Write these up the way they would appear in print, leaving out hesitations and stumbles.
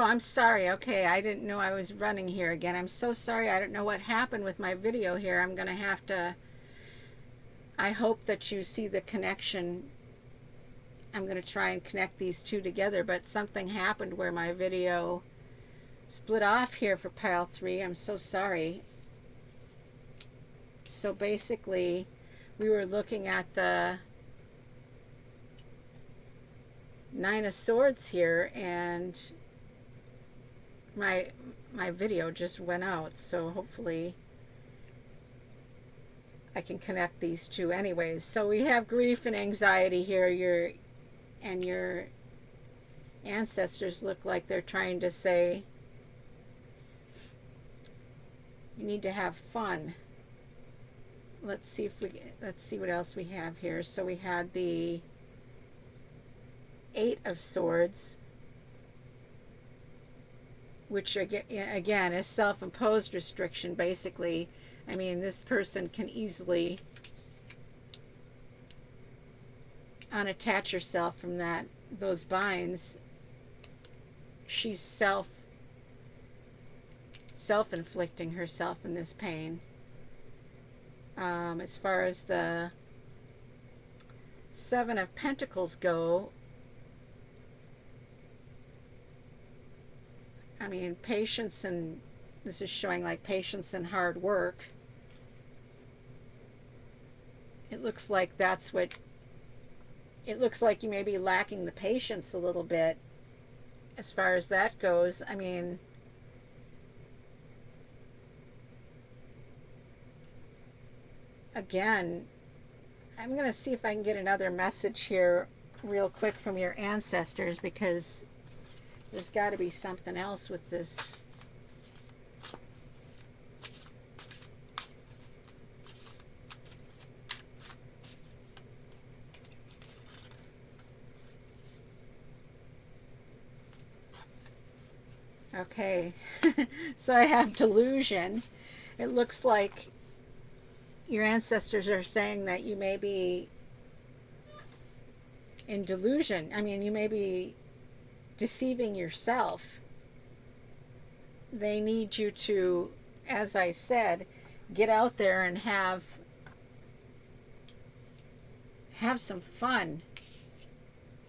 I'm sorry. Okay, I didn't know I was running here again. I'm so sorry. I don't know what happened with my video here. I'm going to have to... I hope that you see the connection. I'm going to try and connect these two together, but something happened where my video split off here for pile 3. I'm so sorry. So basically, we were looking at the Nine of Swords here, and my video just went out, so hopefully I can connect these two anyways. So we have grief and anxiety here. Your ancestors look like they're trying to say you need to have fun. Let's see what else we have here. So we had the Eight of Swords, which again is self-imposed restriction. Basically, I mean, this person can easily unattach herself from those binds. She's self-inflicting herself in this pain. As far as the Seven of Pentacles go, I mean, patience, and this is showing like patience and hard work. It looks like that's what, it looks like you may be lacking the patience a little bit as far as that goes. I mean, again, I'm going to see if I can get another message here real quick from your ancestors, because there's got to be something else with this. Okay, so I have delusion. It looks like your ancestors are saying that you may be in delusion. I mean, you may be deceiving yourself. They need you to, as I said, get out there and have some fun.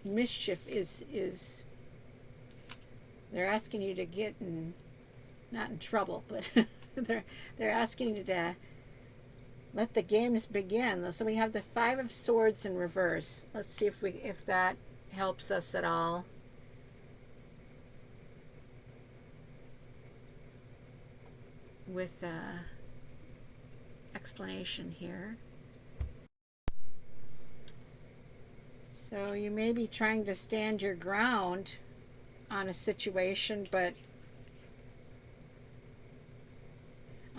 Mischief is they're asking you to get in, not in trouble, but they're asking you to let the games begin. So we have the Five of Swords in reverse. Let's see if that helps us at all. With explanation here. So you may be trying to stand your ground on a situation, but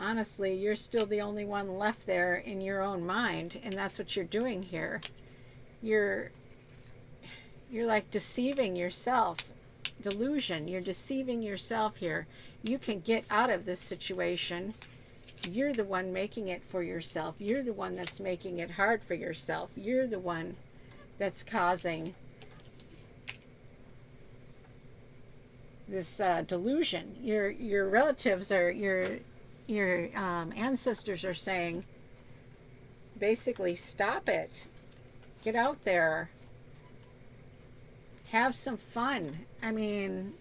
honestly, you're still the only one left there in your own mind, and that's what you're doing here. You're like deceiving yourself. Delusion. You're deceiving yourself here. You can get out of this situation. You're the one making it for yourself. You're the one that's making it hard for yourself. You're the one that's causing this delusion. Your relatives are your ancestors are saying, basically, stop it. Get out there. Have some fun. I mean,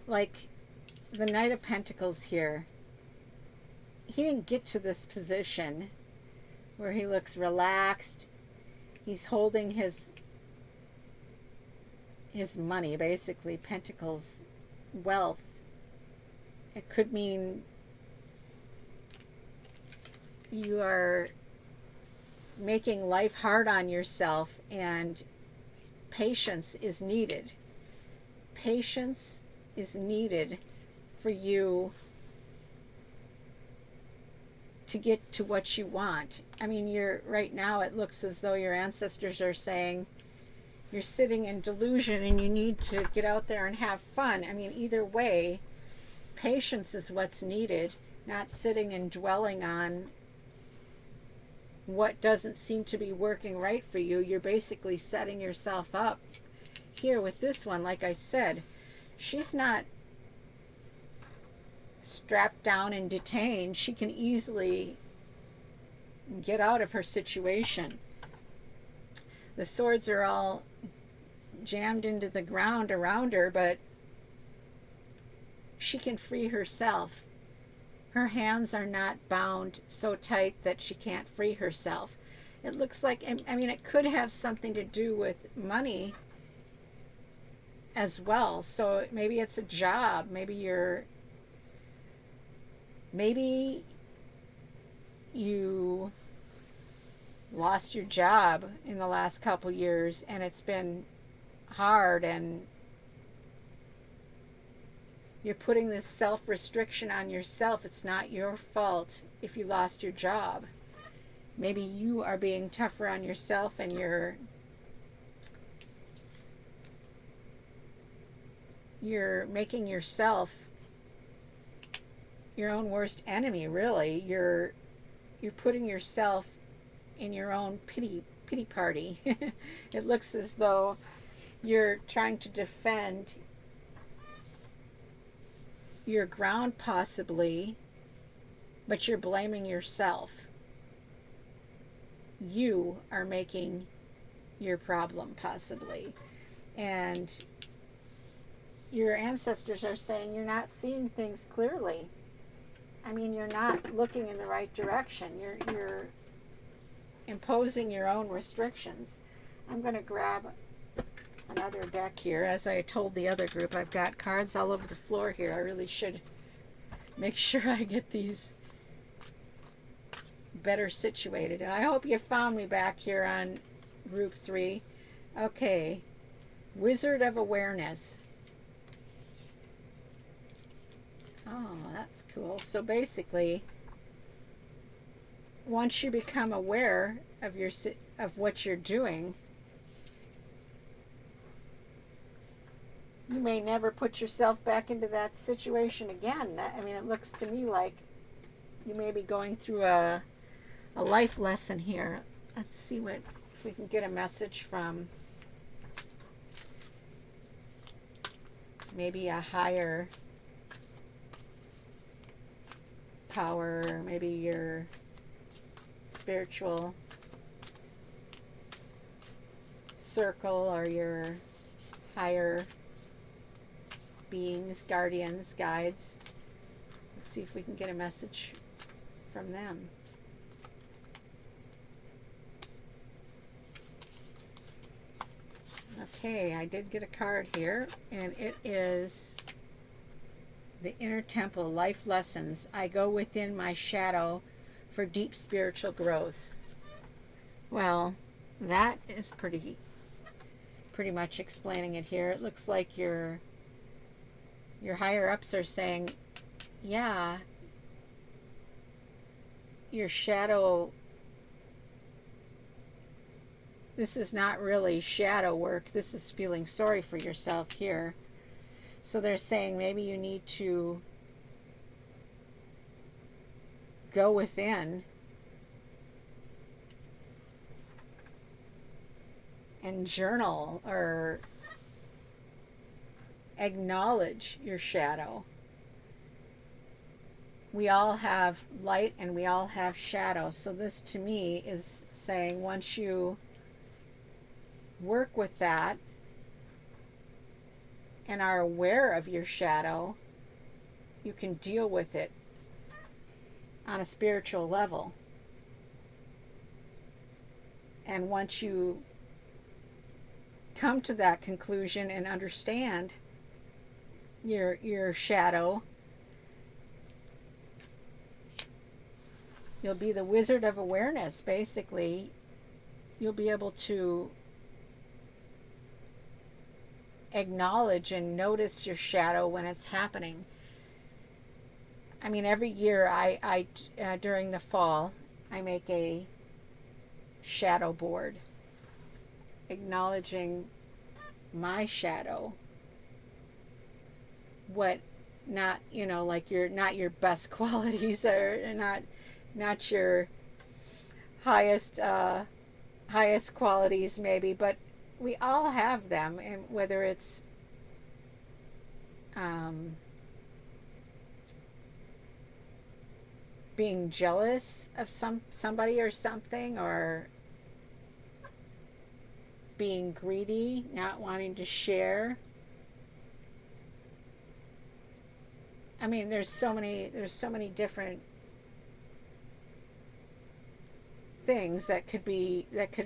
like the Knight of Pentacles here, he didn't get to this position where he looks relaxed. He's holding his money, basically, Pentacles, wealth. It could mean you are making life hard on yourself, and patience is needed. Patience is needed for you to get to what you want. I mean, right now it looks as though your ancestors are saying you're sitting in delusion and you need to get out there and have fun. I mean, either way, patience is what's needed, not sitting and dwelling on what doesn't seem to be working right for you, you're basically setting yourself up here with this one. Like I said, she's not strapped down and detained. She can easily get out of her situation. The swords are all jammed into the ground around her, but she can free herself. Her hands are not bound so tight that she can't free herself. It looks like, I mean, it could have something to do with money as well. So maybe it's a job. Maybe you lost your job in the last couple years and it's been hard, and you're putting this self-restriction on yourself. It's not your fault if you lost your job. Maybe you are being tougher on yourself, and you're making yourself your own worst enemy, really. You're putting yourself in your own pity party. It looks as though you're trying to defend your ground possibly, but you're blaming yourself. You are making your problem possibly. And your ancestors are saying you're not seeing things clearly. I mean, you're not looking in the right direction. You're imposing your own restrictions. I'm going to grab another deck here. As I told the other group, I've got cards all over the floor here. I really should make sure I get these better situated. I hope you found me back here on group 3. Okay, Wizard of Awareness. Oh, that's cool. So basically, once you become aware of what you're doing, you may never put yourself back into that situation again. I mean, it looks to me like you may be going through a life lesson here. Let's see if we can get a message from maybe a higher power, or maybe your spiritual circle, or your higher beings, guardians, guides. Let's see if we can get a message from them. Okay, I did get a card here, and it is the Inner Temple, Life Lessons. I go within my shadow for deep spiritual growth. Well, that is pretty much explaining it here. It looks like your higher ups are saying, yeah, your shadow, this is not really shadow work. This is feeling sorry for yourself here. So they're saying maybe you need to go within and journal or acknowledge your shadow. We all have light and we all have shadow. So this to me is saying once you work with that and are aware of your shadow, you can deal with it on a spiritual level. And once you come to that conclusion and understand your shadow, you'll be the Wizard of Awareness. Basically, you'll be able to acknowledge and notice your shadow when it's happening. I mean, every year I during the fall, I make a shadow board acknowledging my shadow. What not, like not your best qualities, or not your highest highest qualities maybe, but we all have them, and whether it's um, being jealous of somebody or something, or being greedy, not wanting to share. I mean, there's so many different things that could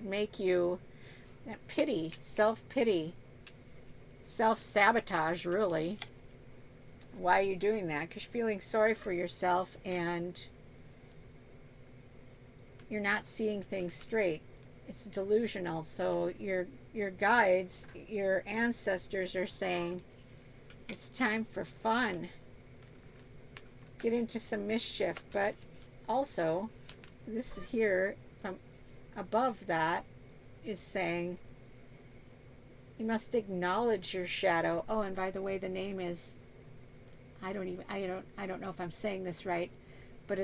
make you pity, self-pity, self-sabotage, really. Why are you doing that? Because you're feeling sorry for yourself and you're not seeing things straight. It's delusional. So your guides, your ancestors are saying it's time for fun. Get into some mischief, but also this is here from above that is saying you must acknowledge your shadow. Oh, and by the way, the name is I don't know if I'm saying this right, but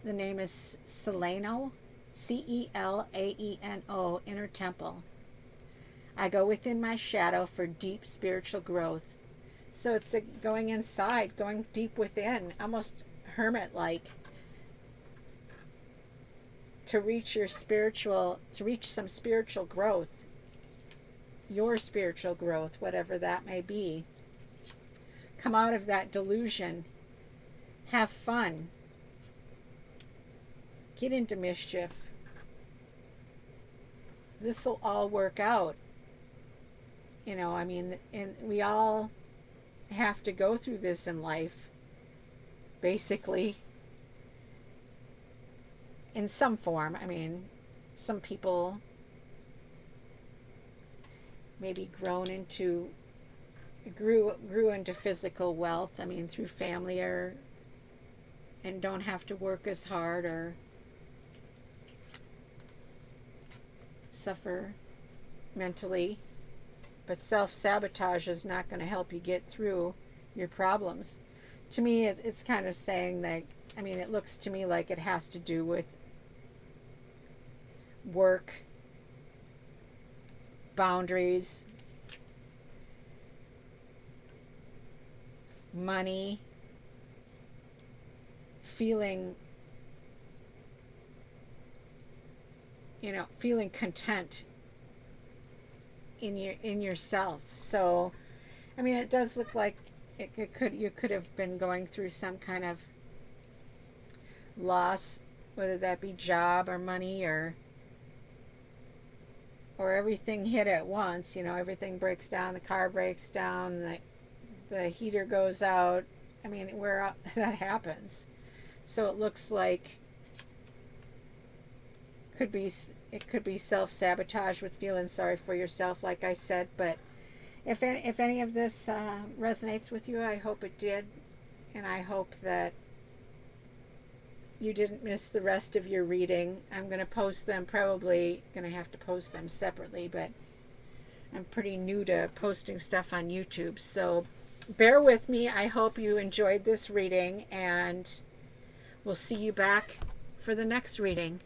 the name is Celaeno, Celaeno, Inner Temple. I go within my shadow for deep spiritual growth. So it's going inside, going deep within, almost hermit-like, to reach some spiritual growth, your spiritual growth, whatever that may be. Come out of that delusion. Have fun. Get into mischief. This will all work out. I mean, and we all have to go through this in life, basically, in some form. I mean, some people maybe grew into physical wealth, I mean, through family, and don't have to work as hard or suffer mentally. But self-sabotage is not going to help you get through your problems. To me, it's kind of saying that, I mean, it looks to me like it has to do with work, boundaries, money, feeling content in yourself. So, I mean, it does look like you could have been going through some kind of loss, whether that be job or money or everything hit at once. Everything breaks down, the car breaks down, the heater goes out. I mean, where that happens. So it looks like it could be self-sabotage with feeling sorry for yourself, like I said. But if any of this resonates with you, I hope it did, and I hope that you didn't miss the rest of your reading. I'm going to post them, probably going to have to post them separately, but I'm pretty new to posting stuff on YouTube, so bear with me. I hope you enjoyed this reading, and we'll see you back for the next reading.